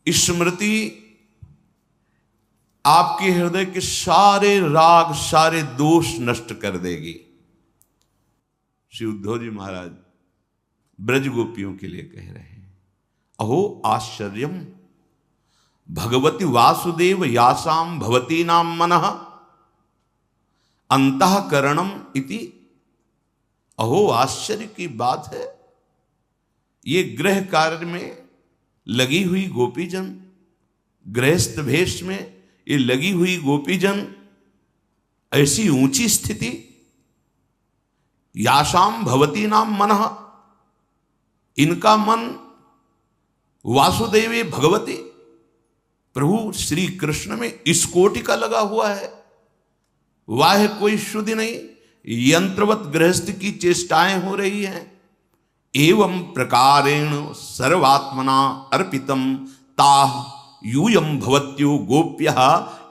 स्मृति आपके हृदय के सारे राग, सारे दोष नष्ट कर देगी। श्री उद्धव जी महाराज ब्रज गोपियों के लिए कह रहे हैं, अहो आश्चर्यम भगवती वासुदेव यासाम भवती नाम मनः अंतःकरणम इति। अहो आश्चर्य की बात है, ये गृह कार्य में लगी हुई गोपीजन, गृहस्थ भेष में ये लगी हुई गोपीजन, ऐसी ऊंची स्थिति, यासाम भवती नाम मनः, इनका मन वासुदेवे भगवती प्रभु श्री कृष्ण में इस कोटि का लगा हुआ है। वाह कोई शुद्धि नहीं, यंत्रवत गृहस्थ की चेष्टाएं हो रही हैं। एवं प्रकारेण सर्वात्मना अर्पितम ताह यूयम भवत्यो गोप्यः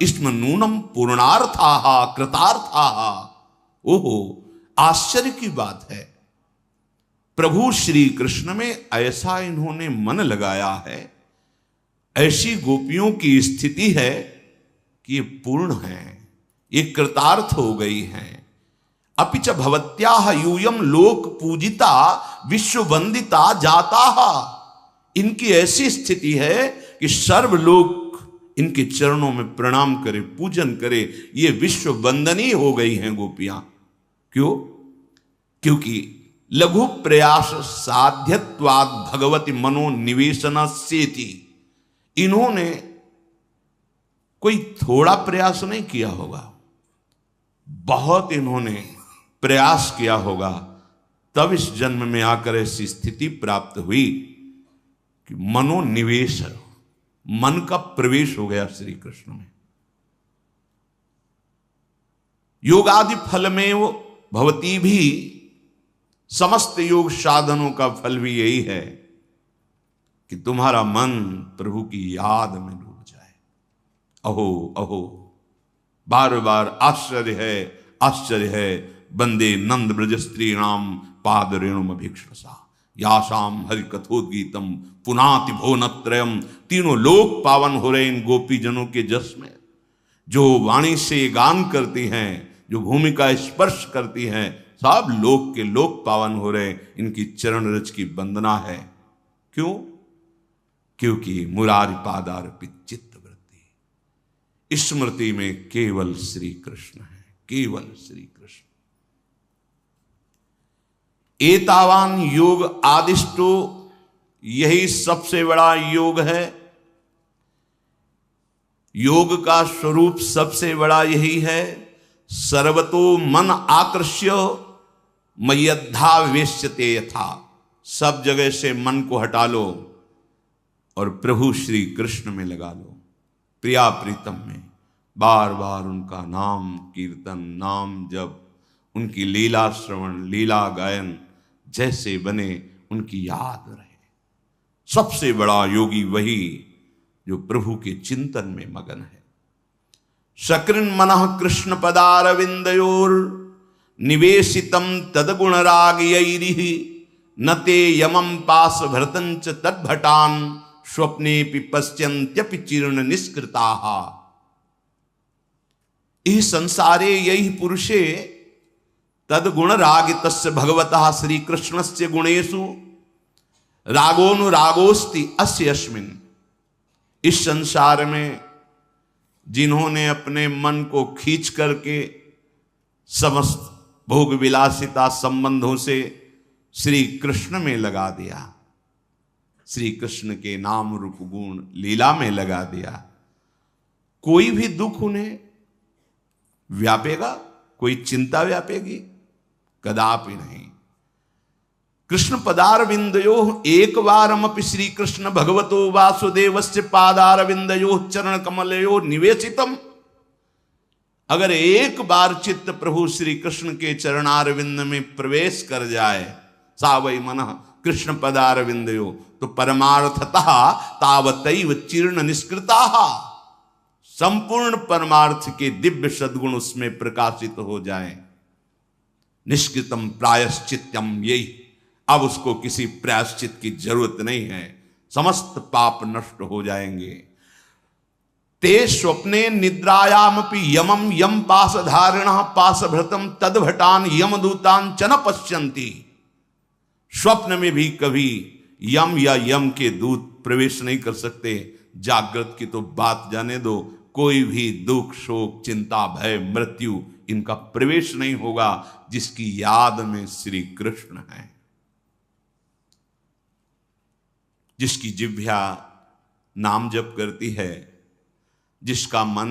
इस्म नूनम पूर्णार्थाः कृतार्थाः। ओहो आश्चर्य की बात है, प्रभु श्री कृष्ण में ऐसा इन्होंने मन लगाया है, ऐसी गोपियों की स्थिति है कि ये पूर्ण है, ये कृतार्थ हो गई हैं। अपिच भवत्याः यूयम लोक पूजिता विश्व वंदिता जाताः। इनकी ऐसी स्थिति है कि सर्व लोग इनके चरणों में प्रणाम करे, पूजन करे, ये विश्व वंदनीय हो गई हैं गोपियां। क्यों? क्योंकि लघु प्रयास साध्यत्वाद भगवती मनोनिवेशनस्येति। इन्होंने कोई थोड़ा प्रयास नहीं किया होगा, बहुत इन्होंने प्रयास किया होगा, तब इस जन्म में आकर ऐसी स्थिति प्राप्त हुई कि मनोनिवेश, मन का प्रवेश हो गया श्री कृष्ण में। योगादि फल में वो भवती भी, समस्त योग साधनों का फल भी यही है कि तुम्हारा मन प्रभु की याद में डूब जाए। अहो अहो, बार बार आश्चर्य है, आश्चर्य है। बंदे नंद ब्रज स्त्री नाम पाद रेणुम अभीक्षसा यासाम हरि कथोद्गीतम पुनाति भुवनत्रयम। तीनों लोक पावन हो रहे इन गोपी जनों के जस में, जो वाणी से गान करती हैं, जो भूमि का स्पर्श करती हैं, सब लोक के लोक पावन हो रहे, इनकी चरण रज की वंदना है। क्यों? क्योंकि मुरारी पादार्पित चित्त वृत्ति, स्मृति में केवल श्री कृष्ण है, केवल श्री कृष्ण। एतावान योग आदिष्टो, यही सबसे बड़ा योग है। योग का स्वरूप सबसे बड़ा यही है। सर्वतो मन आकृष्य मय्यद्धा वेश्यते यथा। सब जगह से मन को हटा लो और प्रभु श्री कृष्ण में लगा लो, प्रिया प्रीतम में। बार बार उनका नाम कीर्तन, नाम जप, उनकी लीला श्रवण, लीला गायन जैसे बने उनकी याद रहे। सबसे बड़ा योगी वही जो प्रभु के चिंतन में मगन है। सकृन मनः कृष्ण पदारविंदयोर निवेशितम तदगुण रागयैरिः न ते यमं पास भरतंच तद्भटान स्वप्ने पश्यन्त्यपि चीर्ण निष्कृताः। इह संसारे यही पुरुषे तद्गुण रागितस्य भगवतः श्री कृष्णस्य गुणेषु रागोनुरागोस्ति अस्य अस्मिन्। इस संसार में जिन्होंने अपने मन को खींच करके समस्त भोग विलासिता संबंधों से श्री कृष्ण में लगा दिया, श्री कृष्ण के नाम रूप गुण लीला में लगा दिया, कोई भी दुख उन्हें व्यापेगा, कोई चिंता व्यापेगी? कदापि नहीं। कृष्ण पदारविंदयो एक बारमपि श्री कृष्ण भगवतो वासुदेवस्य पादारविंदयो चरण कमलयो निवेशितम। अगर एक बार चित्त प्रभु श्री कृष्ण के चरणारविंद में प्रवेश कर जाए, सा वै मनः कृष्ण पदारविंदयो, तो परमार्थतः तावतैव चीर्ण निष्कृताः। संपूर्ण परमार्थ के दिव्य सद्गुण उसमें प्रकाशित हो जाएं। निष्कृतम प्रायश्चित्यम, यही अब उसको किसी प्रायश्चित की जरूरत नहीं है। समस्त पाप नष्ट हो जाएंगे। ते स्वप्ने निद्रायामपि यमम यम पास धारिणः पासभृतम तद्भटान यमदूतान च न पश्यन्ति। स्वप्न में भी कभी यम या यम के दूत प्रवेश नहीं कर सकते। जागृत की तो बात जाने दो, कोई भी दुख शोक चिंता भय मृत्यु इनका प्रवेश नहीं होगा जिसकी याद में श्री कृष्ण है, जिसकी जिह्वा नाम जप करती है, जिसका मन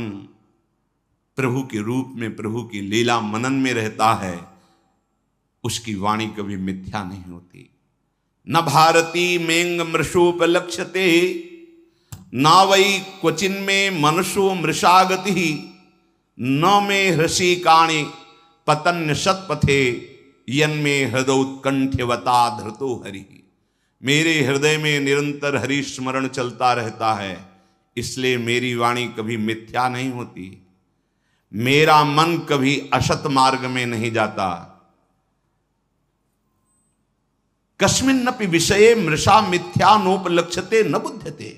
प्रभु के रूप में प्रभु की लीला मनन में रहता है, उसकी वाणी कभी मिथ्या नहीं होती। न भारती मेंग मृषोपलक्ष्यते न वै क्वचिन में मनुष्यो मृषागति न मे हृषिकाणि पतन्य शतपथे यन्मे हृदयोत्कंठ्यवता धृतो हरि। मेरे हृदय में निरंतर हरि स्मरण चलता रहता है, इसलिए मेरी वाणी कभी मिथ्या नहीं होती, मेरा मन कभी असत मार्ग में नहीं जाता। कस्मिन्नपि विषये मृषा मिथ्या नोपलक्ष्यते न बुध्यते।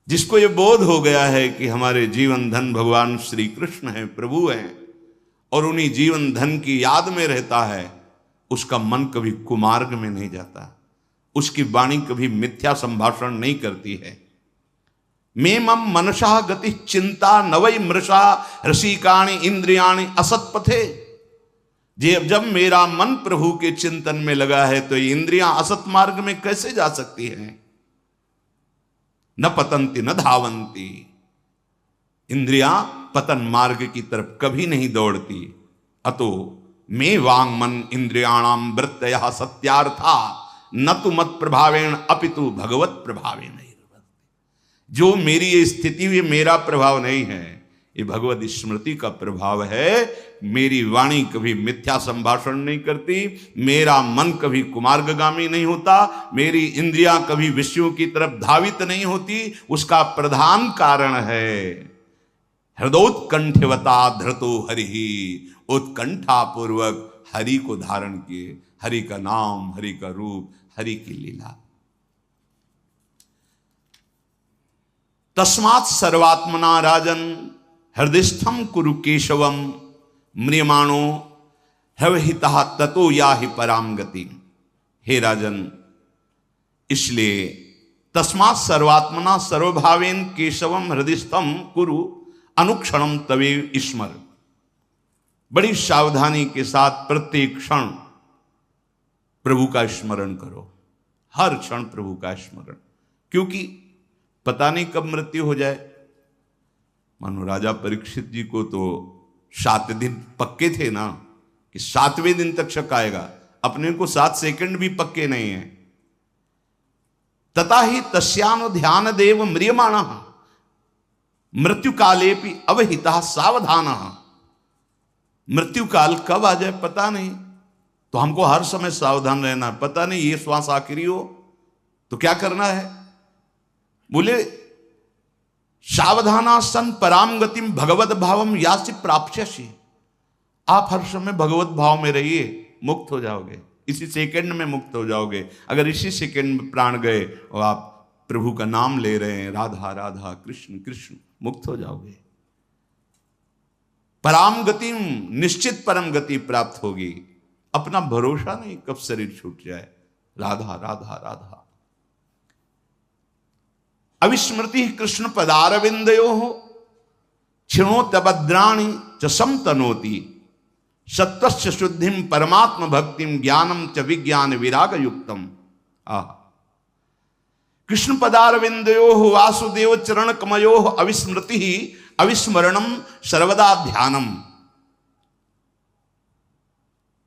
जिसको ये बोध हो गया है कि हमारे जीवन धन भगवान श्री कृष्ण है, प्रभु हैं, और उन्हीं जीवन धन की याद में रहता है, उसका मन कभी कुमार्ग में नहीं जाता, उसकी वाणी कभी मिथ्या संभाषण नहीं करती है। मे मम मनसा गति चिंता नवै मृषा रसिकाणि इंद्रियाणि असतपथे। जब मेरा मन प्रभु के चिंतन में लगा है तो ये इंद्रियां असत मार्ग में कैसे जा सकती हैं। न पतंती न धावंती, इंद्रियां पतन मार्ग की तरफ कभी नहीं दौड़ती। अतो मे वांग मन इंद्रियाणाम वृत्तयः सत्यार्था न तु मत प्रभावेण अपितु भगवत प्रभावेण। जो मेरी ये स्थिति हुई मेरा प्रभाव नहीं है, ये भगवत स्मृति का प्रभाव है। मेरी वाणी कभी मिथ्या संभाषण नहीं करती, मेरा मन कभी कुमार्गगामी नहीं होता, मेरी इंद्रियां कभी विषयों की तरफ धावित नहीं होती। उसका प्रधान कारण है हृदयोत्कंठवता धृतो हरि। उत्कंठा पूर्वक हरि को धारण किए, हरि का नाम, हरि का रूप, हरि की लीला। तस्मात् सर्वात्मना राजन हृदयस्थम कुरु केशवम म्रियमाणो हृहितः ततो याहि पराम गति। हे राजन, इसलिए तस्मात् सर्वात्मना सर्वभावेन केशवम हृदयस्थम कुरु अनुक्षणम तवे स्मर। बड़ी सावधानी के साथ प्रत्येक क्षण प्रभु का स्मरण करो, हर क्षण प्रभु का स्मरण, क्योंकि पता नहीं कब मृत्यु हो जाए। मानो राजा परीक्षित जी को तो 7 दिन पक्के थे ना कि 7वें दिन तक शक आएगा, अपने को 7 सेकंड भी पक्के नहीं है। तथा ही तस्यानु ध्यान देव म्रियमाणः मृत्यु काले भी अवहिता सावधानः। मृत्यु काल कब आ जाए पता नहीं, तो हमको हर समय सावधान रहना है। पता नहीं ये श्वास आखिरी हो तो क्या करना है। बोले सावधाना सन पराम गतिम भगवत भावम यासि प्राप्स्यसि। आप हर समय भगवत भाव में रहिए, मुक्त हो जाओगे, इसी सेकंड में मुक्त हो जाओगे। अगर इसी सेकंड में प्राण गए और आप प्रभु का नाम ले रहे हैं, राधा राधा कृष्ण कृष्ण, मुक्त हो जाओगे। पराम गतिम, निश्चित परम गति प्राप्त होगी। अपना भरोसा नहीं कब शरीर छूट जाए। राधा राधा राधा। अविस्मृति कृष्ण पदारविंदयो क्षिणोतभद्राणि च समतनोति। सत्वस्य शुद्धिम परमात्म भक्तिम ज्ञानम च विज्ञान विराग युक्तम। कृष्ण पदारविंदयो वासुदेव चरण कमयो अविस्मृति अविस्मरणम सर्वदा ध्यानम।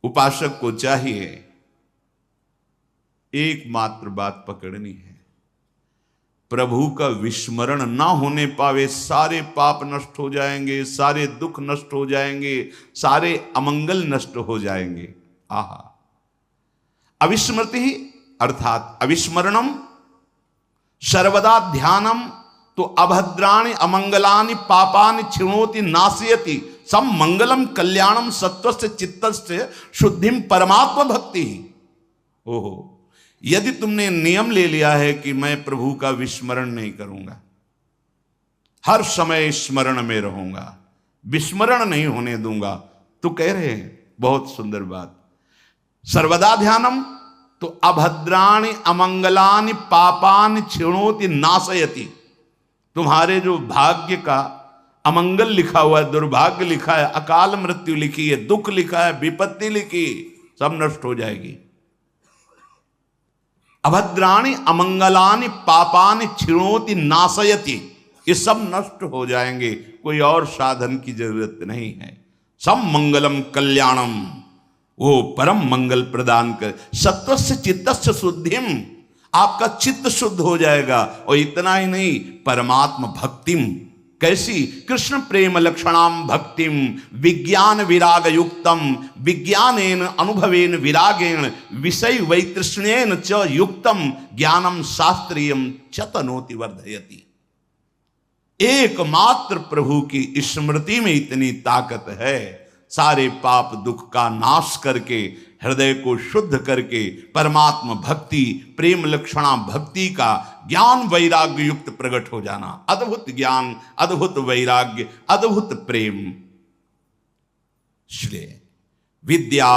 उपासक को चाहिए एकमात्र बात पकड़नी है, प्रभु का विस्मरण ना होने पावे सारे पाप नष्ट हो जाएंगे, सारे दुख नष्ट हो जाएंगे, सारे अमंगल नष्ट हो जाएंगे। आहा। अविस्मृति अर्थात अविस्मरणम सर्वदा ध्यानम तो अभद्राणि अमंगलानि पापानि क्षिणोति नाशयति सम मंगलम कल्याणम सत्वस्य चित्तस्य शुद्धिम परमात्म भक्ति। ओहो, यदि तुमने नियम ले लिया है कि मैं प्रभु का विस्मरण नहीं करूंगा, हर समय स्मरण में रहूंगा, विस्मरण नहीं होने दूंगा, तो कह रहे हैं बहुत सुंदर बात, सर्वदा ध्यानम तो अभद्राणि अमंगलानि पापानि क्षिणोति नाशयति। तुम्हारे जो भाग्य का अमंगल लिखा हुआ है, दुर्भाग्य लिखा है, अकाल मृत्यु लिखी है, दुख लिखा है, विपत्ति लिखी, सब नष्ट हो जाएगी। अभद्राणि अमंगलानि पापानि क्षिणोति नाशयति, ये सब नष्ट हो जाएंगे, कोई और साधन की जरूरत नहीं है। सब मंगलम कल्याणम, वो परम मंगल प्रदान कर, सत्वस्य चित्तस्य शुद्धिम, आपका चित्त शुद्ध हो जाएगा। और इतना ही नहीं, परमात्मा भक्तिम, कैसी? कृष्ण प्रेम लक्षणाम भक्तिम विज्ञान विराग युक्तम, विज्ञानेन अनुभवेन विरागेण विषय वैतृष्णेन च युक्तम ज्ञानम शास्त्रीयम च तनोति वर्धयति। एकमात्र प्रभु की स्मृति में इतनी ताकत है, सारे पाप दुख का नाश करके, हृदय को शुद्ध करके, परमात्मा भक्ति, प्रेम लक्षणा भक्ति का ज्ञान वैराग्य युक्त प्रकट हो जाना। अद्भुत ज्ञान, अद्भुत वैराग्य, अद्भुत प्रेम। इसलिए विद्या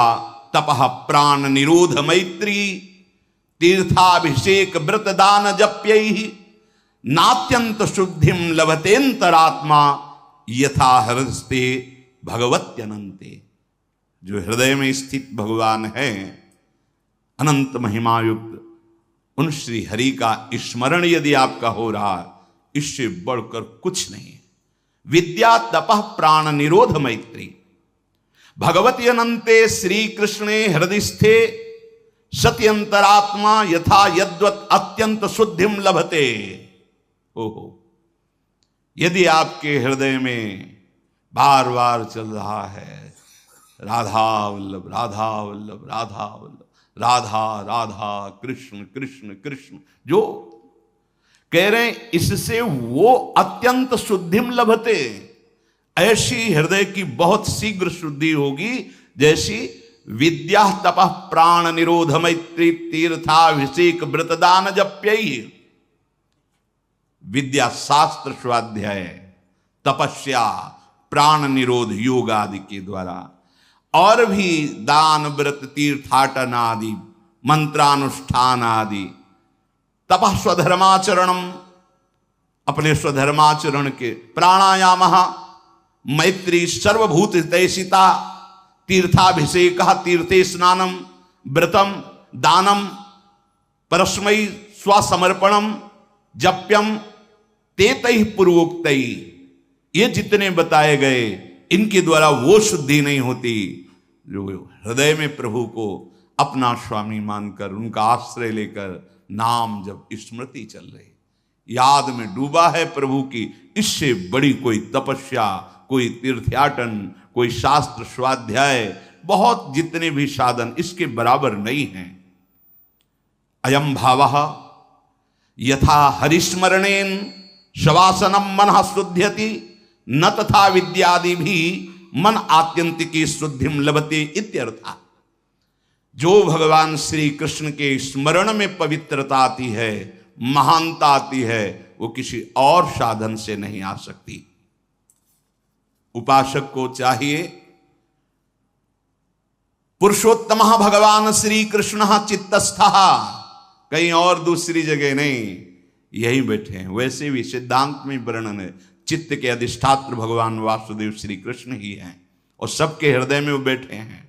तपः प्राण निरोध मैत्री तीर्थाभिषेक व्रत दान जप्यैहि नात्यंत शुद्धिम लभतेन्तरात्मा यथा हृदस्ते भगवत्यनंते। जो हृदय में स्थित भगवान है, अनंत महिमायुक्त, उन श्री हरि का स्मरण यदि आपका हो रहा, इससे बढ़कर कुछ नहीं। विद्या तपः प्राण निरोध मैत्री भगवती अनंते श्री कृष्णे हृदयस्थे सत्यंतरात्मा यथा यद्वत् अत्यंत शुद्धिम लभते। ओहो, यदि आपके हृदय में बार बार चल रहा है राधा वल्लभ राधा वल्लभ राधा वल्लभ, राधा राधा कृष्ण कृष्ण कृष्ण, जो कह रहे हैं, इससे वो अत्यंत शुद्धिम लभते, ऐसी हृदय की बहुत शीघ्र शुद्धि होगी जैसी विद्या तपः प्राण निरोध मैत्री तीर्थाभिषेक व्रतदान जप्यैहि। विद्या शास्त्र स्वाध्याय, तपस्या, प्राण निरोध योग आदि के द्वारा, और भी दान व्रत तीर्थाटन आदि मंत्रानुष्ठान आदि, तपः स्वधर्माचरणम, अपने स्वधर्माचरण के, प्राणायाम मैत्री सर्वभूत हितैषिता तीर्थाभिषेक तीर्थे स्नानम व्रतम दानम परस्मै स्वसमर्पणम जप्यम तेतैः पूर्वोक्तैः, ये जितने बताए गए, इनके द्वारा वो शुद्धि नहीं होती जो हृदय में प्रभु को अपना स्वामी मानकर, उनका आश्रय लेकर नाम जब स्मृति चल रही, याद में डूबा है प्रभु की, इससे बड़ी कोई तपस्या, कोई तीर्थयाटन, कोई शास्त्र स्वाध्याय, बहुत जितने भी साधन इसके बराबर नहीं हैं। अयम भावः यथा हरिस्मरणेन शवासनम मन शुद्ध्यति न तथा विद्यादि भी मन आत्यंतिकी शुद्धिम लभते इत्यर्थ। जो भगवान श्री कृष्ण के स्मरण में पवित्रता आती है, महानता आती है, वो किसी और साधन से नहीं आ सकती। उपासक को चाहिए पुरुषोत्तम भगवान श्री कृष्ण चित्तस्थः, कहीं और दूसरी जगह नहीं, यही बैठे हैं। वैसे भी सिद्धांत में वर्णन है, चित्त के अधिष्ठात्र भगवान वासुदेव श्री कृष्ण ही हैं और सबके हृदय में वो बैठे हैं।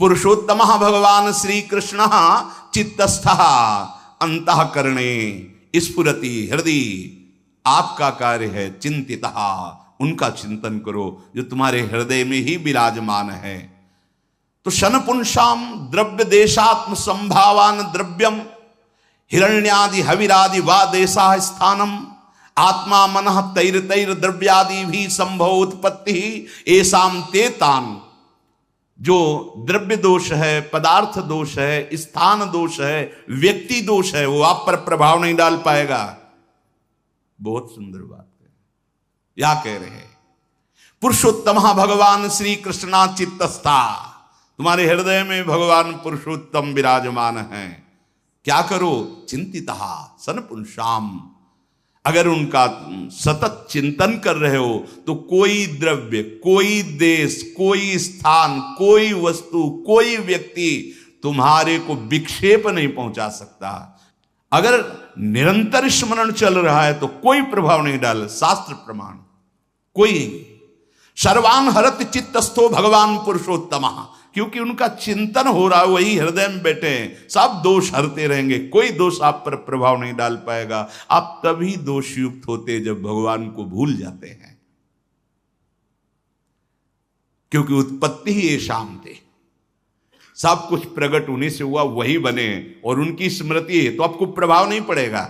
पुरुषोत्तम भगवान श्री कृष्ण चित्तस्थः अंतःकरणे स्फुरति हृदय, आपका कार्य है चिंतितः, उनका चिंतन करो जो तुम्हारे हृदय में ही विराजमान है। तो शनपुंसाम द्रव्य देशात्म संभावान द्रव्यम हिरण्यादि हविरादि वा देशा स्थानम आत्मा मनः तैर तैर द्रव्यादि भी संभव उत्पत्ति ऐसाम तेतान। जो द्रव्य दोष है, पदार्थ दोष है, स्थान दोष है, व्यक्ति दोष है, वो आप पर प्रभाव नहीं डाल पाएगा। बहुत सुंदर बात है। या कह रहे हैं पुरुषोत्तम भगवान श्री कृष्णा चित्तस्था, तुम्हारे हृदय में भगवान पुरुषोत्तम विराजमान हैं। क्या करो? चिंतितः सन पुंसाम, अगर उनका सतत चिंतन कर रहे हो तो कोई द्रव्य, कोई देश, कोई स्थान, कोई वस्तु, कोई व्यक्ति तुम्हारे को विक्षेप नहीं पहुंचा सकता। अगर निरंतर स्मरण चल रहा है तो कोई प्रभाव नहीं डाल, शास्त्र प्रमाण कोई। सर्वान हरत चित्तस्थो भगवान पुरुषोत्तम, क्योंकि उनका चिंतन हो रहा है, वही हृदय में बैठे हैं, सब दोष हरते रहेंगे, कोई दोष आप पर प्रभाव नहीं डाल पाएगा। आप तभी दोषयुक्त होते जब भगवान को भूल जाते हैं, क्योंकि उत्पत्ति ही ये शाम थे, सब कुछ प्रकट उन्हीं से हुआ, वही बने और उनकी स्मृति है तो आपको प्रभाव नहीं पड़ेगा।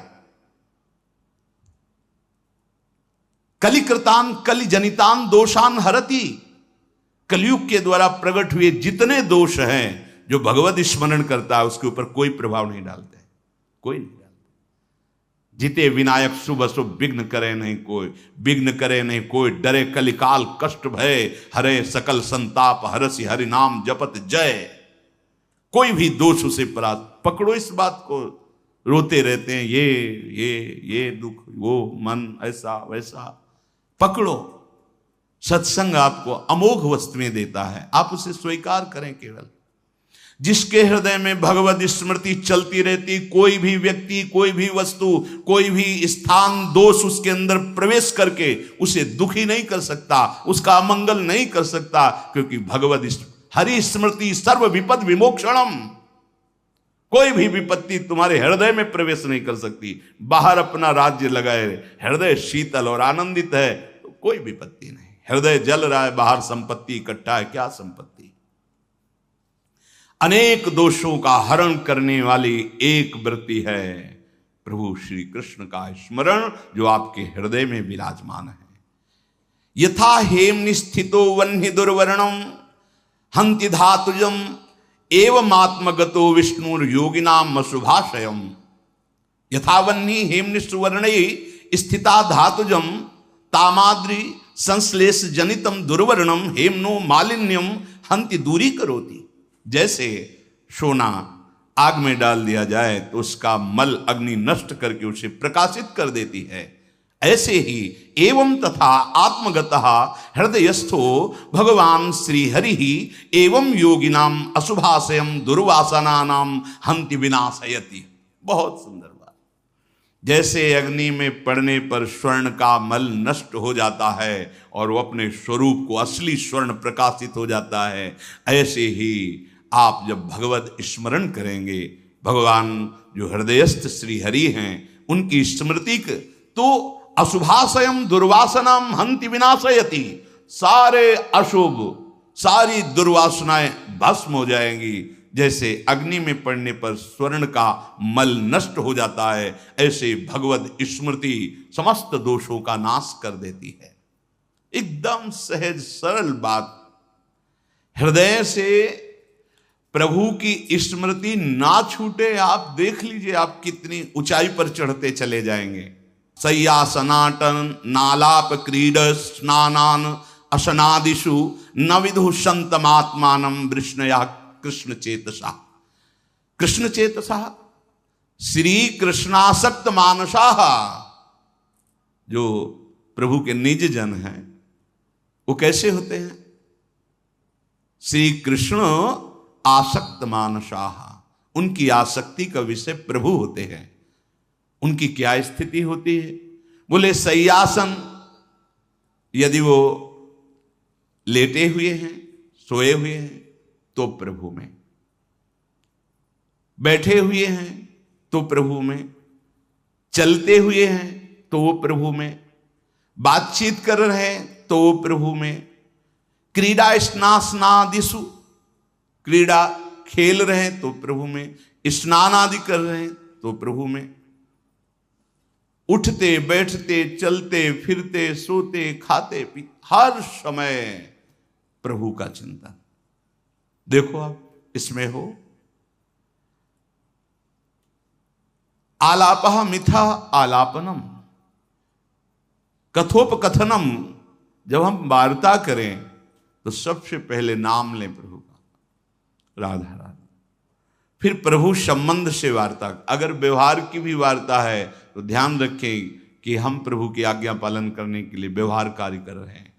कलिकृतान कलि जनितान दोषान हरति, कलयुग के द्वारा प्रकट हुए जितने दोष हैं जो भगवत स्मरण करता है उसके ऊपर कोई प्रभाव नहीं डालते, कोई नहीं डालते। जिते विनायक शुभ अशुभ विघ्न करे नहीं कोई, विघ्न करे नहीं कोई, डरे कलिकाल कष्ट भय, हरे सकल संताप, हरसि हरि नाम जपत जय। कोई भी दोष उसे पकड़ो, इस बात को रोते रहते हैं, ये दुख, वो मन ऐसा वैसा, पकड़ो। सत्संग आपको अमोघ वस्तुएं देता है, आप उसे स्वीकार करें। केवल जिसके हृदय में भगवत स्मृति चलती रहती, कोई भी व्यक्ति, कोई भी वस्तु, कोई भी स्थान, दोष उसके अंदर प्रवेश करके उसे दुखी नहीं कर सकता, उसका अमंगल नहीं कर सकता, क्योंकि भगवत हरि स्मृति सर्व विपद विमोक्षणम। कोई भी विपत्ति तुम्हारे हृदय में प्रवेश नहीं कर सकती। बाहर अपना राज्य लगाए, हृदय शीतल और आनंदित है तो कोई विपत्ति नहीं। हृदय जल रहा है, बाहर संपत्ति इकट्ठा है, क्या संपत्ति? अनेक दोषों का हरण करने वाली एक वृत्ति है प्रभु श्री कृष्ण का स्मरण, जो आपके हृदय में विराजमान है। यथा हेम निस्थितो वह्नि दुर्वर्णम हंति धातुजम एवं आत्मगतो विष्णुर योगिनाम अशुभाशयम। यथा वह्नि हेमनिष्वर्णे स्थिता धातुजम तामाद्री संश्लेष जनितम दुर्वर्णम हेमनो मालिन्यम हंति दूरी करोति। जैसे सोना आग में डाल दिया जाए तो उसका मल अग्नि नष्ट करके उसे प्रकाशित कर देती है, ऐसे ही एवं तथा आत्मगतः हृदयस्थो भगवान श्री हरि ही एवं योगिनाम अशुभाशयम दुर्वासनानाम हंति विनाशयति। बहुत सुंदर बात। जैसे अग्नि में पड़ने पर स्वर्ण का मल नष्ट हो जाता है और वो अपने स्वरूप को असली स्वर्ण प्रकाशित हो जाता है, ऐसे ही आप जब भगवत स्मरण करेंगे, भगवान जो हृदयस्थ श्री हरि हैं उनकी स्मृति तो अशुभाशयम दुर्वासनाम हंति विनाशयति, सारे अशुभ, सारी दुर्वासनाएं भस्म हो जाएंगी। जैसे अग्नि में पड़ने पर स्वर्ण का मल नष्ट हो जाता है, ऐसे भगवत स्मृति समस्त दोषों का नाश कर देती है। एकदम सहज सरल बात। हृदय से प्रभु की स्मृति ना छूटे, आप देख लीजिए आप कितनी ऊंचाई पर चढ़ते चले जाएंगे। सय्यासनाटन नालाप क्रीड स्नानान असनादिषु न विदु संतमात्मानं वृष्णया कृष्ण चेतसा। कृष्ण चेतसा श्री कृष्णासक्त मानसा, जो प्रभु के निज जन हैं वो कैसे होते हैं? श्री कृष्ण आसक्त मानसा, उनकी आसक्ति का विषय प्रभु होते हैं। उनकी क्या स्थिति होती है? बोले सय्यासन, यदि वो लेटे हुए हैं, सोए हुए हैं तो प्रभु में, बैठे हुए हैं तो प्रभु में, चलते हुए हैं तो वो प्रभु में, बातचीत कर रहे हैं तो वो प्रभु में, क्रीड़ा स्नानादिषु, क्रीड़ा खेल रहे हैं तो प्रभु में, स्नान आदि कर रहे हैं तो प्रभु में, उठते बैठते चलते फिरते सोते खाते पी हर समय प्रभु का चिंतन। देखो आप इसमें हो। आलापः मिथा आलापनम, कथोपकथनम, जब हम वार्ता करें तो सबसे पहले नाम लें प्रभु का, राधा राधा। फिर प्रभु संबंध से वार्ता, अगर व्यवहार की भी वार्ता है तो ध्यान रखें कि हम प्रभु की आज्ञा पालन करने के लिए व्यवहार कार्य कर रहे हैं,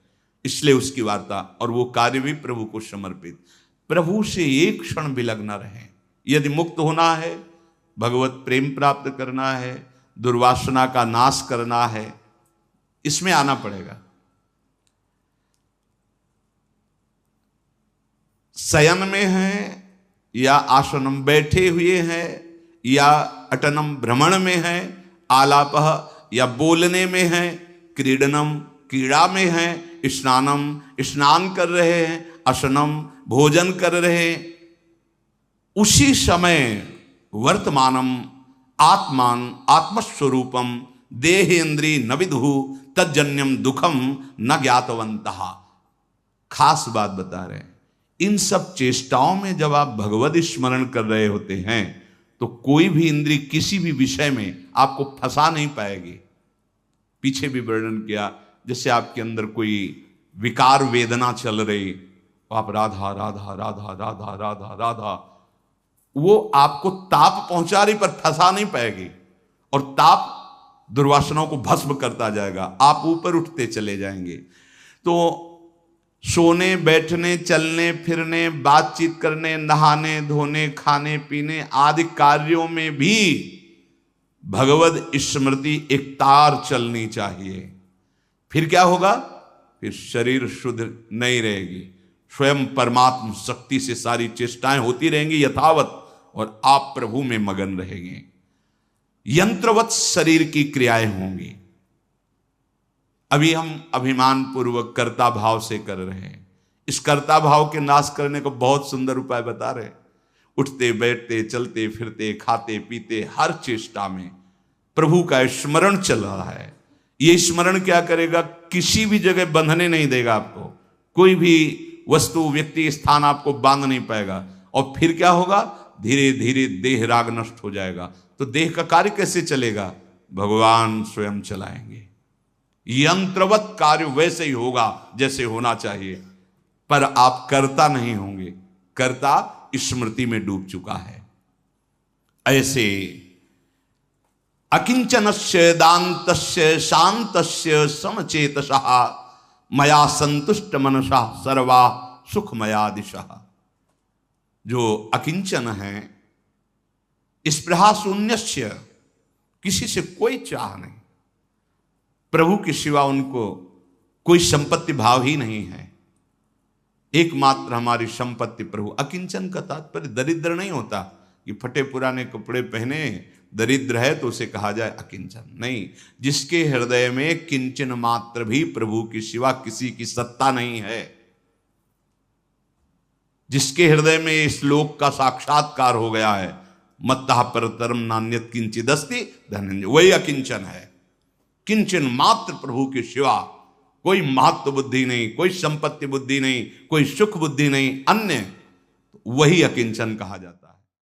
इसलिए उसकी वार्ता, और वो कार्य भी प्रभु को समर्पित। प्रभु से एक क्षण विलग न रहें। यदि मुक्त होना है, भगवत प्रेम प्राप्त करना है, दुर्वासना का नाश करना है, इसमें आना पड़ेगा। शयन में है या आसनम बैठे हुए हैं या अटनम भ्रमण में है, आलापह या बोलने में है, क्रीडनम क्रीड़ा में है, स्नानम स्नान कर रहे हैं, असनम भोजन कर रहे हैं, उसी समय वर्तमानम आत्मान आत्मस्वरूपम देहेन्द्रिय न विदु तज्जन्यम दुखम न ज्ञातवंतः। खास बात बता रहे हैं, इन सब चेष्टाओं में जब आप भगवत स्मरण कर रहे होते हैं तो कोई भी इंद्रिय किसी भी विषय में आपको फंसा नहीं पाएगी। पीछे भी वर्णन किया, जैसे आपके अंदर कोई विकार वेदना चल रही, आप राधा राधा राधा राधा राधा राधा, वो आपको ताप पहुंचा रही पर फंसा नहीं पाएगी, और ताप दुर्वासनाओं को भस्म करता जाएगा, आप ऊपर उठते चले जाएंगे। तो सोने बैठने चलने फिरने बातचीत करने नहाने धोने खाने पीने आदि कार्यों में भी भगवत स्मृति एक तार चलनी चाहिए। फिर क्या होगा? फिर शरीर शुद्ध नहीं रहेगी, स्वयं परमात्म शक्ति से सारी चेष्टाएं होती रहेंगी यथावत, और आप प्रभु में मगन रहेंगे। यंत्रवत शरीर की क्रियाएं होंगी। अभी हम अभिमान पूर्वक कर्ता भाव से कर रहे हैं। इस कर्ता भाव के नाश करने को बहुत सुंदर उपाय बता रहे हैं। उठते बैठते चलते फिरते खाते पीते हर चेष्टा में प्रभु का स्मरण चल रहा है। ये स्मरण क्या करेगा? किसी भी जगह बंधने नहीं देगा आपको, कोई भी वस्तु व्यक्ति स्थान आपको बांध नहीं पाएगा। और फिर क्या होगा? धीरे धीरे देह राग नष्ट हो जाएगा। तो देह का कार्य कैसे चलेगा? भगवान स्वयं चलाएंगे। यंत्रवत कार्य वैसे ही होगा जैसे होना चाहिए, पर आप कर्ता नहीं होंगे, कर्ता स्मृति में डूब चुका है। ऐसे अकिंचनस्य दान्तस्य शान्तस्य समचेतसः मया संतुष्ट मनसा सर्वा सुखमया दिशः। जो अकिंचन है, स्पृहा शून्यस्य, किसी से कोई चाह नहीं, प्रभु के सिवा उनको कोई संपत्ति भाव ही नहीं है, एकमात्र हमारी संपत्ति प्रभु। अकिंचन का तात्पर्य दरिद्र नहीं होता कि फटे पुराने कपड़े पहने दरिद्र है तो उसे कहा जाए अकिंचन, नहीं। जिसके हृदय में किंचन मात्र भी प्रभु के सिवा किसी की सत्ता नहीं है, जिसके हृदय में इस लोक का साक्षात्कार हो गया है, मत्तः परतरम नान्यत किंचिदस्ति धनंजय, वही अकिंचन है। किंचन मात्र प्रभु के सिवा कोई महत्व बुद्धि नहीं, कोई संपत्ति बुद्धि नहीं, कोई सुख बुद्धि नहीं, अन्य, वही अकिंचन कहा जाता है।